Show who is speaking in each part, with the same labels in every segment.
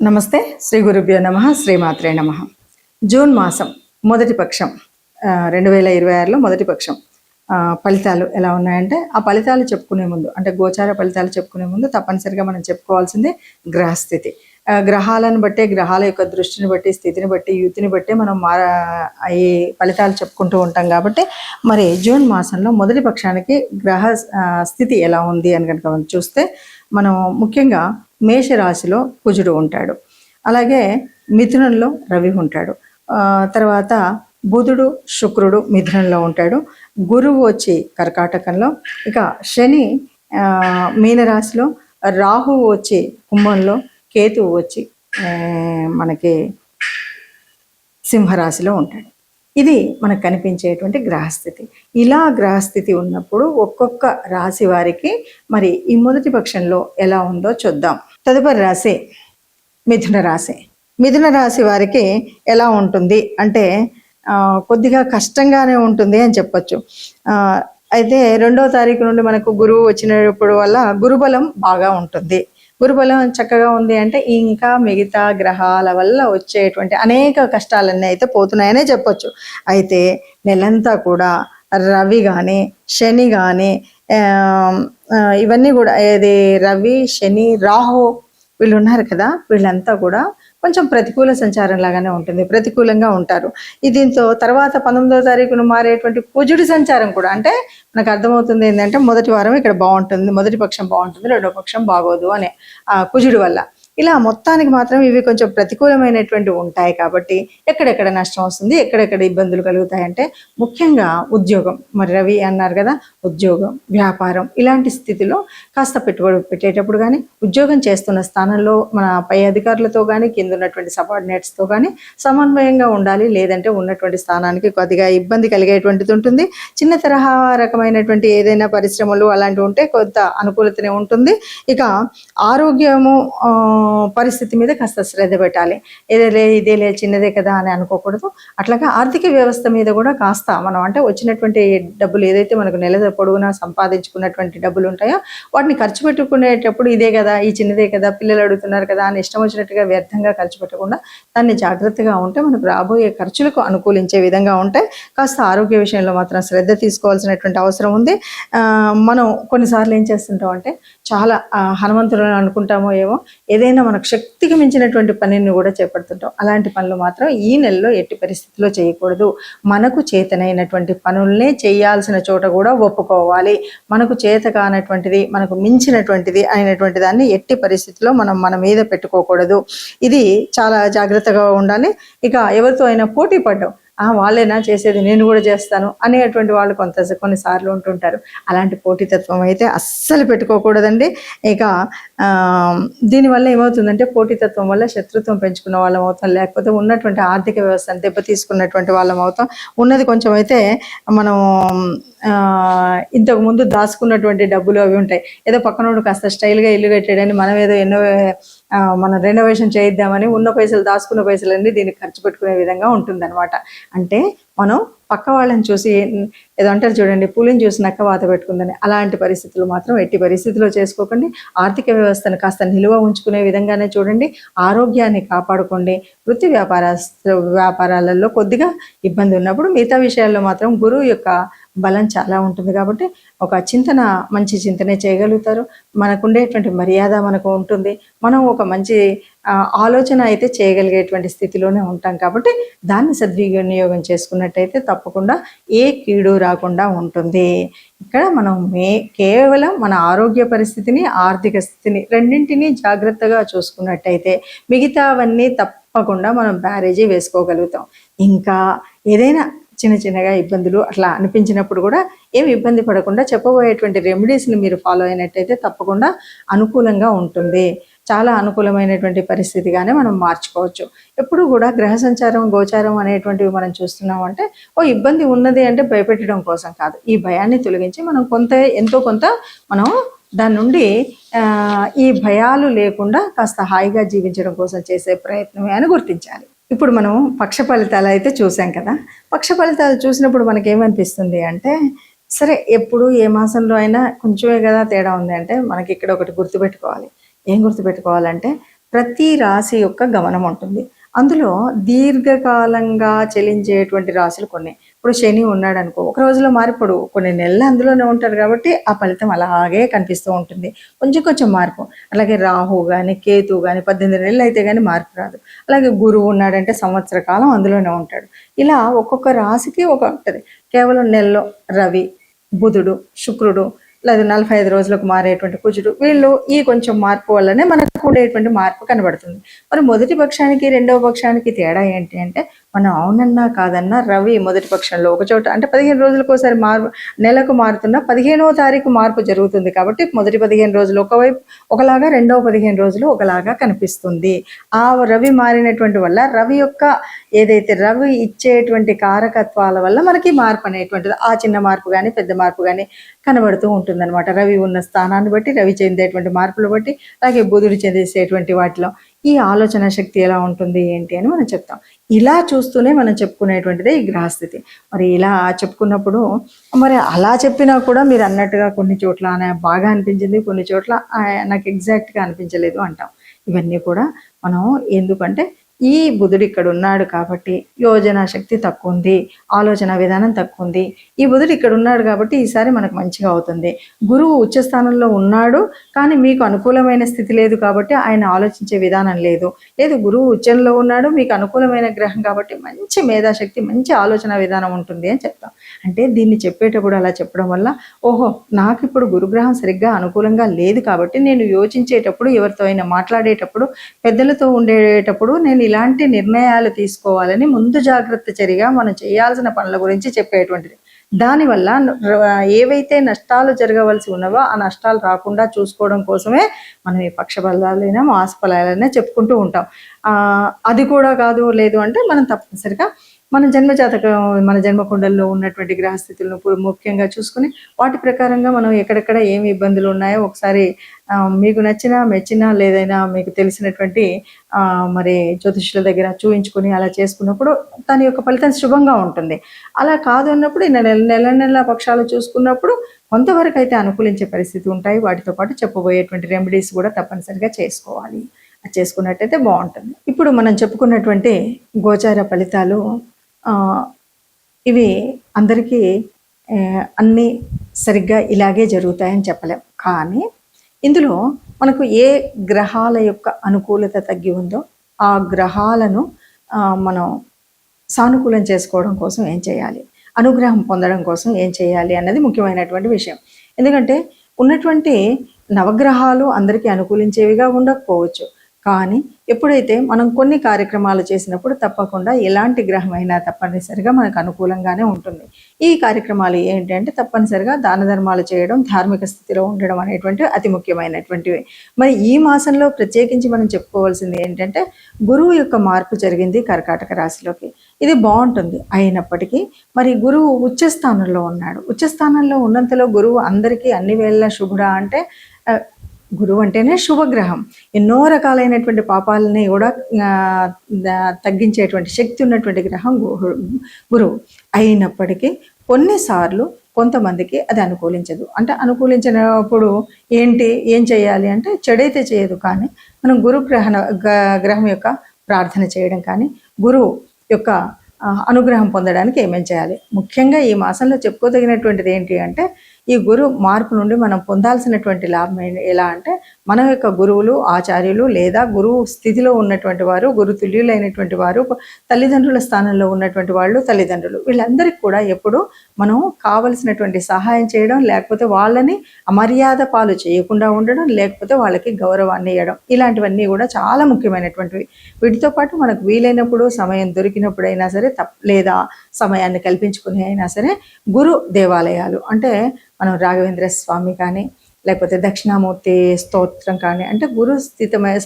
Speaker 1: నమస్తే. శ్రీ గురుభ్యో నమః. శ్రీమాత్రే నమః. జూన్ మాసం మొదటి పక్షం 2026లో మొదటి పక్షం ఫలితాలు ఎలా ఉన్నాయంటే, ఆ ఫలితాలు చెప్పుకునే ముందు అంటే గోచార ఫలితాలు చెప్పుకునే ముందు తప్పనిసరిగా మనం చెప్పుకోవాల్సిందే గ్రహస్థితి. గ్రహాలను బట్టే, గ్రహాల యొక్క దృష్టిని బట్టి, స్థితిని బట్టి, యుతిని బట్టి మనం ఈ ఫలితాలు చెప్పుకుంటూ ఉంటాం. కాబట్టి మరి జూన్ మాసంలో మొదటి పక్షానికి గ్రహ స్థితి ఎలా ఉంది అని కనుక మనం చూస్తే, మనం ముఖ్యంగా మేషరాశిలో కుజుడు ఉంటాడు, అలాగే మిథునంలో రవి ఉంటాడు, తర్వాత బుధుడు శుక్రుడు మిథునంలో ఉంటాడు, గురువు వచ్చి కర్కాటకంలో, ఇక శని మీనరాశిలో, రాహువు వచ్చి కుంభంలో, కేతువు వచ్చి మనకి సింహరాశిలో ఉంటాడు. ఇది మనకు కనిపించేటువంటి గ్రహస్థితి. ఇలా గ్రహస్థితి ఉన్నప్పుడు ఒక్కొక్క రాశి వారికి మరి ఈ మొదటి పక్షంలో ఎలా ఉందో చూద్దాం. తదుపరి రాశి మిథున రాశి. మిథున రాశి వారికి ఎలా ఉంటుంది అంటే కొద్దిగా కష్టంగానే ఉంటుంది అని చెప్పొచ్చు. అయితే 2వ తారీఖు నుండి మనకు గురువు వచ్చినప్పుడు వల్ల గురుబలం బాగా ఉంటుంది. గురుబలం చక్కగా ఉంది అంటే ఇంకా మిగతా గ్రహాల వల్ల వచ్చేటువంటి అనేక కష్టాలన్నీ అయితే పోతున్నాయనే చెప్పొచ్చు. అయితే నెలంతా కూడా రవి కానీ శని కానీ ఇవన్నీ కూడా ఏది రవి శని రాహు వీళ్ళు ఉన్నారు కదా, వీళ్ళంతా కూడా కొంచెం ప్రతికూల సంచారం లాగానే ఉంటుంది, ప్రతికూలంగా ఉంటారు. దీంతో తర్వాత 19వ తారీఖున మారేటువంటి కుజుడి సంచారం కూడా, అంటే మనకు అర్థమవుతుంది ఏంటంటే మొదటి వారం ఇక్కడ బాగుంటుంది, మొదటి పక్షం బాగుంటుంది, రెండో పక్షం బాగోదు అనే కుజుడి వల్ల. ఇలా మొత్తానికి మాత్రం ఇవి కొంచెం ప్రతికూలమైనటువంటి ఉంటాయి. కాబట్టి ఎక్కడెక్కడ నష్టం వస్తుంది, ఎక్కడెక్కడ ఇబ్బందులు కలుగుతాయంటే ముఖ్యంగా ఉద్యోగం, మరి రవి అన్నారు కదా, ఉద్యోగం వ్యాపారం ఇలాంటి స్థితిలో కాస్త పెట్టుబడి పెట్టేటప్పుడు కానీ, ఉద్యోగం చేస్తున్న స్థానంలో మన పై అధికారులతో కానీ, కింద ఉన్నటువంటి సబార్డినేట్స్తో కానీ సమన్వయంగా ఉండాలి. లేదంటే ఉన్నటువంటి స్థానానికి కొద్దిగా ఇబ్బంది కలిగేటువంటిది ఉంటుంది. చిన్న తరహా రకమైనటువంటి ఏదైనా పరిశ్రమలు అలాంటివి ఉంటే కొంత అనుకూలతనే ఉంటుంది. ఇక ఆరోగ్యము పరిస్థితి మీద కాస్త శ్రద్ధ పెట్టాలి. ఇదేలే చిన్నదే కదా అని అనుకోకూడదు. అట్లాగా ఆర్థిక వ్యవస్థ మీద కూడా కాస్త మనం అంటే వచ్చినటువంటి డబ్బులు ఏదైతే మనకు నెల పొడుగునా సంపాదించుకున్నటువంటి డబ్బులు ఉంటాయో వాటిని ఖర్చు పెట్టుకునేటప్పుడు ఇదే కదా, ఈ చిన్నదే కదా, పిల్లలు అడుగుతున్నారు కదా అని ఇష్టం వచ్చినట్టుగా వ్యర్థంగా ఖర్చు పెట్టకుండా దాన్ని జాగ్రత్తగా ఉంటే మనకు రాబోయే ఖర్చులకు అనుకూలించే విధంగా ఉంటే కాస్త ఆరోగ్య విషయంలో మాత్రం శ్రద్ధ తీసుకోవాల్సినటువంటి అవసరం ఉంది. మనం కొన్నిసార్లు ఏం చేస్తుంటాం అంటే చాలా హనుమంతులను అనుకుంటామో ఏమో, ఏదైనా మనకు శక్తికి మించినటువంటి పనిని కూడా చేపడుతుంటాం. అలాంటి పనులు మాత్రం ఈ నెలలో ఎట్టి పరిస్థితిలో చేయకూడదు. మనకు చేతనైనటువంటి పనుల్నే చేయాల్సిన చోట కూడా ఒప్పుకోవాలి. మనకు చేత కానటువంటిది, మనకు మించినటువంటిది అయినటువంటి దాన్ని ఎట్టి పరిస్థితిలో మనం మన మీద పెట్టుకోకూడదు. ఇది చాలా జాగ్రత్తగా ఉండాలి. ఇక ఎవరితో అయినా పోటీ పడ్డం, వాళ్ళేనా చేసేది నేను కూడా చేస్తాను అనేటువంటి వాళ్ళు కొన్నిసార్లు ఉంటుంటారు. అలాంటి పోటీతత్వం అయితే అస్సలు పెట్టుకోకూడదండి. ఇక దీనివల్ల ఏమవుతుందంటే పోటీతత్వం వల్ల శత్రుత్వం పెంచుకున్న వాళ్ళం అవుతాం, లేకపోతే ఉన్నటువంటి ఆర్థిక వ్యవస్థను దెబ్బతీసుకున్నటువంటి వాళ్ళం అవుతాం. ఉన్నది కొంచెం అయితే మనం ఇంతకు ముందు దాచుకున్నటువంటి డబ్బులు అవి ఉంటాయి, ఏదో పక్కనోడు కాస్త స్టైల్గా ఇల్లు కట్టాడని మనం ఏదో మనం రెనోవేషన్ చేయిద్దామని ఉన్న పైసలు దాచుకున్న పైసలన్నీ దీనికి ఖర్చు పెట్టుకునే విధంగా ఉంటుందన్నమాట. అంటే మనం పక్క వాళ్ళని చూసి ఏదో అంటారు చూడండి, పులిని చూసి నక్క వాత పెట్టుకుందని, అలాంటి పరిస్థితులు మాత్రం ఎట్టి పరిస్థితిలో చేసుకోకండి. ఆర్థిక వ్యవస్థను కాస్త నిలువ ఉంచుకునే విధంగానే చూడండి. ఆరోగ్యాన్ని కాపాడుకోండి. వృత్తి వ్యాపారాలలో కొద్దిగా ఇబ్బంది ఉన్నప్పుడు మిగతా విషయాల్లో మాత్రం గురువు యొక్క బలం చాలా ఉంటుంది. కాబట్టి ఒక మంచి చింతనే చేయగలుగుతారు. మనకుండేటువంటి మర్యాద మనకు ఉంటుంది. మనం ఒక మంచి ఆలోచన అయితే చేయగలిగేటువంటి స్థితిలోనే ఉంటాం. కాబట్టి దాన్ని సద్వినియోగం చేసుకున్నట్టయితే తప్పకుండా ఏ కీడు రాకుండా ఉంటుంది. ఇక్కడ మనం కేవలం మన ఆరోగ్య పరిస్థితిని, ఆర్థిక స్థితిని రెండింటినీ జాగ్రత్తగా చూసుకున్నట్టయితే మిగతావన్నీ తప్పకుండా మనం బ్యారేజీ వేసుకోగలుగుతాం. ఇంకా ఏదైనా చిన్నగా ఇబ్బందులు అట్లా అనిపించినప్పుడు కూడా ఏమి ఇబ్బంది పడకుండా చెప్పబోయేటువంటి రెమెడీస్ని మీరు ఫాలో అయినట్టయితే తప్పకుండా అనుకూలంగా ఉంటుంది. చాలా అనుకూలమైనటువంటి పరిస్థితిగానే మనం మార్చుకోవచ్చు. ఎప్పుడు కూడా గ్రహ సంచారం, గోచారం అనేటువంటివి మనం చూస్తున్నామంటే ఇబ్బంది ఉన్నది అంటే భయపెట్టడం కోసం కాదు. ఈ భయాన్ని తొలగించి మనం ఎంతో కొంత మనం దాని నుండి ఈ భయాలు లేకుండా కాస్త హాయిగా జీవించడం కోసం చేసే ప్రయత్నమే అని గుర్తించాలి. ఇప్పుడు మనం పక్ష ఫలితాలు అయితే చూసాం కదా. పక్ష ఫలితాలు చూసినప్పుడు మనకేమనిపిస్తుంది అంటే, సరే ఎప్పుడు ఏ మాసంలో అయినా కొంచెమే కదా తేడా ఉంది అంటే మనకి ఇక్కడ ఒకటి గుర్తుపెట్టుకోవాలి. ఏం గుర్తుపెట్టుకోవాలంటే ప్రతి రాశి యొక్క గమనం ఉంటుంది. అందులో దీర్ఘకాలంగా చెలించేటువంటి రాశులు కొన్ని. ఇప్పుడు శని ఉన్నాడు అనుకో, ఒక రోజులో మారిపోడు, కొన్ని నెలలు అందులోనే ఉంటాడు కాబట్టి ఆ ఫలితం అలాగే కనిపిస్తూ ఉంటుంది, కొంచెం కొంచెం మార్పు. అలాగే రాహు కానీ కేతు కానీ 18 నెలలు అయితే కానీ మార్పు రాదు. అలాగే గురువు ఉన్నాడంటే సంవత్సర కాలం అందులోనే ఉంటాడు. ఇలా ఒక్కొక్క రాశికి ఒక ఉంటుంది. కేవలం నెలలో రవి, బుధుడు, శుక్రుడు, లేదా 45 రోజులకు మారేటువంటి కుజుడు, వీళ్ళు ఈ కొంచెం మార్పు వల్లనే మనకు ఉండేటువంటి మార్పు కనబడుతుంది. మరి మొదటి పక్షానికి రెండవ పక్షానికి తేడా ఏంటి అంటే, మనం అవునన్నా కాదన్నా రవి మొదటి పక్షంలో ఒక చోట అంటే 15 రోజులకు ఒకసారి నెలకు మారుతున్న 15వ తారీఖు మార్పు జరుగుతుంది కాబట్టి మొదటి 15 రోజులు ఒకవైపు ఒకలాగా, రెండవ 15 రోజులు ఒకలాగా కనిపిస్తుంది. ఆ రవి మారినటువంటి వల్ల రవి యొక్క ఏదైతే రవి ఇచ్చేటువంటి కారకత్వాల వల్ల మనకి మార్పు అనేటువంటిది, ఆ చిన్న మార్పు కానీ పెద్ద మార్పు కానీ కనబడుతూ ఉంటుంది అనమాట. రవి ఉన్న స్థానాన్ని బట్టి, రవి చెందేటువంటి మార్పులు బట్టి, అలాగే బుధుడు చెందేసేటువంటి వాటిలో ఈ ఆలోచన శక్తి ఎలా ఉంటుంది ఏంటి అని మనం చెప్తాం. ఇలా చూస్తూనే మనం చెప్పుకునేటువంటిదే ఈ గ్రహస్థితి. మరి ఇలా చెప్పుకున్నప్పుడు మరి అలా చెప్పినా కూడా మీరు అన్నట్టుగా కొన్ని చోట్ల బాగా అనిపించింది, కొన్ని చోట్ల నాకు ఎగ్జాక్ట్గా అనిపించలేదు అంటాం. ఇవన్నీ కూడా మనం ఎందుకంటే ఈ బుధుడు ఇక్కడ ఉన్నాడు కాబట్టి యోజన శక్తి తక్కువ ఉంది, ఆలోచన విధానం తక్కువ ఉంది. ఈ బుధుడు ఇక్కడ ఉన్నాడు కాబట్టి ఈసారి మనకు మంచిగా అవుతుంది. గురువు ఉచ్చస్థానంలో ఉన్నాడు కానీ మీకు అనుకూలమైన స్థితి లేదు కాబట్టి ఆయన ఆలోచించే విధానం లేదు. గురువు ఉచ్చంలో ఉన్నాడు, మీకు అనుకూలమైన గ్రహం కాబట్టి మంచి మేధాశక్తి, మంచి ఆలోచన విధానం ఉంటుంది అని చెప్తాం. అంటే దీన్ని చెప్పేటప్పుడు అలా చెప్పడం వల్ల ఓహో నాకు ఇప్పుడు గురుగ్రహం సరిగ్గా అనుకూలంగా లేదు కాబట్టి నేను యోచించేటప్పుడు, ఎవరితో అయినా మాట్లాడేటప్పుడు, పెద్దలతో ఉండేటప్పుడు నేను ఇలాంటి నిర్ణయాలు తీసుకోవాలని ముందు జాగ్రత్త చర్యగా మనం చేయాల్సిన పనుల గురించి చెప్పేటువంటిది. దానివల్ల ఏవైతే నష్టాలు జరగవలసి ఉన్నవో ఆ నష్టాలు రాకుండా చూసుకోవడం కోసమే మనం ఈ పక్షఫలాలైనా మాసఫలాలైనా చెప్పుకుంటూ ఉంటాం. అది కూడా కాదు లేదు అంటే మనం తప్పనిసరిగా మన జన్మజాతకం, మన జన్మకుండల్లో ఉన్నటువంటి గ్రహస్థితులను ముఖ్యంగా చూసుకుని వాటి ప్రకారంగా మనం ఎక్కడెక్కడ ఏమి ఇబ్బందులు ఉన్నాయో ఒకసారి మీకు నచ్చిన మెచ్చిన లేదైనా మీకు తెలిసినటువంటి మరి జ్యోతిష్యుల దగ్గర చూయించుకుని అలా చేసుకున్నప్పుడు దాని యొక్క ఫలితం శుభంగా ఉంటుంది. అలా కాదు అన్నప్పుడు నెల పక్షాలు చూసుకున్నప్పుడు కొంతవరకు అయితే అనుకూలించే పరిస్థితి ఉంటాయి. వాటితో పాటు చెప్పబోయేటువంటి రెమెడీస్ కూడా తప్పనిసరిగా చేసుకోవాలి. అది చేసుకున్నట్టయితే బాగుంటుంది. ఇప్పుడు మనం చెప్పుకున్నటువంటి గోచార ఫలితాలు ఇవి అందరికీ అన్నీ సరిగ్గా ఇలాగే జరుగుతాయని చెప్పలేం. కానీ ఇందులో మనకు ఏ గ్రహాల యొక్క అనుకూలత తగ్గి ఉందో ఆ గ్రహాలను మనం సానుకూలం చేసుకోవడం కోసం ఏం చేయాలి, అనుగ్రహం పొందడం కోసం ఏం చేయాలి అన్నది ముఖ్యమైనటువంటి విషయం. ఎందుకంటే ఉన్నటువంటి నవగ్రహాలు అందరికీ అనుకూలించేవిగా ఉండకపోవచ్చు. కానీ ఎప్పుడైతే మనం కొన్ని కార్యక్రమాలు చేసినప్పుడు తప్పకుండా ఎలాంటి గ్రహం అయినా తప్పనిసరిగా మనకు అనుకూలంగానే ఉంటుంది. ఈ కార్యక్రమాలు ఏంటంటే తప్పనిసరిగా దాన ధర్మాలు చేయడం, ధార్మిక స్థితిలో ఉండడం అనేటువంటి అతి ముఖ్యమైనటువంటివి. మరి ఈ మాసంలో ప్రత్యేకించి మనం చెప్పుకోవాల్సింది ఏంటంటే గురువు యొక్క మార్పు జరిగింది కర్కాటక రాశిలోకి. ఇది బాగుంటుంది. అయినప్పటికీ మరి గురువు ఉచ్చస్థానంలో ఉన్నాడు. ఉచ్చస్థానంలో ఉన్నంతలో గురువు అందరికీ అన్ని వేళలా శుభుడా అంటే గురువు అంటేనే శుభగ్రహం. ఎన్నో రకాలైనటువంటి పాపాలని కూడా తగ్గించేటువంటి శక్తి ఉన్నటువంటి గ్రహం గురువు. అయినప్పటికీ కొన్నిసార్లు కొంతమందికి అది అనుకూలించదు. అంటే అనుకూలించినప్పుడు ఏం చేయాలి అంటే చెడైతే చేయదు, కానీ మనం గ్రహం యొక్క ప్రార్థన చేయడం కానీ గురువు యొక్క అనుగ్రహం పొందడానికి ఏమేం చేయాలి. ముఖ్యంగా ఈ మాసంలో చెప్పుకోదగినటువంటిది ఏంటి అంటే ఈ గురు మార్పు నుండి మనం పొందాల్సినటువంటి లాభం ఎలా అంటే మన యొక్క గురువులు, ఆచార్యులు లేదా గురువు స్థితిలో ఉన్నటువంటి వారు, గురు తుల్యులైనటువంటి వారు, తల్లిదండ్రుల స్థానంలో ఉన్నటువంటి వాళ్ళు, తల్లిదండ్రులు, వీళ్ళందరికీ కూడా ఎప్పుడు మనం కావలసినటువంటి సహాయం చేయడం, లేకపోతే వాళ్ళని అమర్యాద పాలు చేయకుండా ఉండడం, లేకపోతే వాళ్ళకి గౌరవాన్ని ఇవ్వడం, ఇలాంటివన్నీ కూడా చాలా ముఖ్యమైనటువంటివి. వీటితో పాటు మనకు వీలైనప్పుడు సమయం దొరికినప్పుడైనా సరే లేదా సమయాన్ని కల్పించుకుని అయినా సరే గురు దేవాలయాలు అంటే మనం రాఘవేంద్ర స్వామి కానీ లేకపోతే దక్షిణామూర్తి స్తోత్రం కానీ అంటే గురు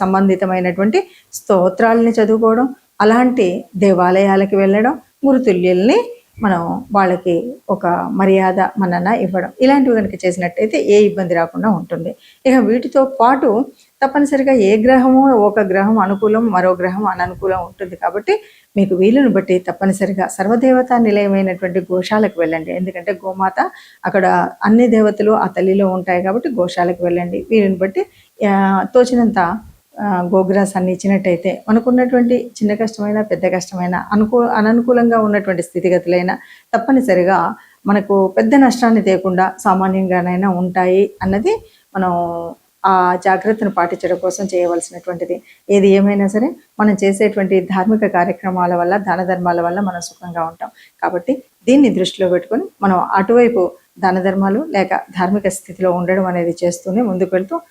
Speaker 1: సంబంధితమైనటువంటి స్తోత్రాలని చదువుకోవడం, అలాంటి దేవాలయాలకి వెళ్ళడం, గురుతుల్యుల్ని మనం వాళ్ళకి ఒక మర్యాద మన్నన ఇవ్వడం, ఇలాంటివి కనుక చేసినట్టయితే ఏ ఇబ్బంది రాకుండా ఉంటుంది. ఇక వీటితో పాటు తప్పనిసరిగా ఏ గ్రహము ఒక గ్రహం అనుకూలం, మరో గ్రహం అననుకూలం ఉంటుంది. కాబట్టి మీకు వీలును బట్టి తప్పనిసరిగా సర్వదేవతా నిలయమైనటువంటి గోశాలకు వెళ్ళండి. ఎందుకంటే గోమాత అక్కడ అన్ని దేవతలు ఆ తల్లిలో ఉంటాయి కాబట్టి గోశాలకు వెళ్ళండి. వీలుని బట్టి తోచినంత గోగ్రాసాన్ని ఇచ్చినట్టయితే మనకున్నటువంటి చిన్న కష్టమైన పెద్ద కష్టమైన అననుకూలంగా ఉన్నటువంటి స్థితిగతులైనా తప్పనిసరిగా మనకు పెద్ద నష్టాన్ని తేకుండా సామాన్యంగానైనా ఉంటాయి అన్నది మనం ఆ జాగ్రత్తను పాటించడం కోసం చేయవలసినటువంటిది. ఏది ఏమైనా సరే మనం చేసేటువంటి ధార్మిక కార్యక్రమాల వల్ల దాన ధర్మాల వల్ల మనం సుఖంగా ఉంటాం. కాబట్టి దీన్ని దృష్టిలో పెట్టుకొని మనం అటువైపు దాన ధర్మాలు లేక ధార్మిక స్థితిలో ఉండడం అనేది చేస్తూనే ముందుకు వెళ్తూ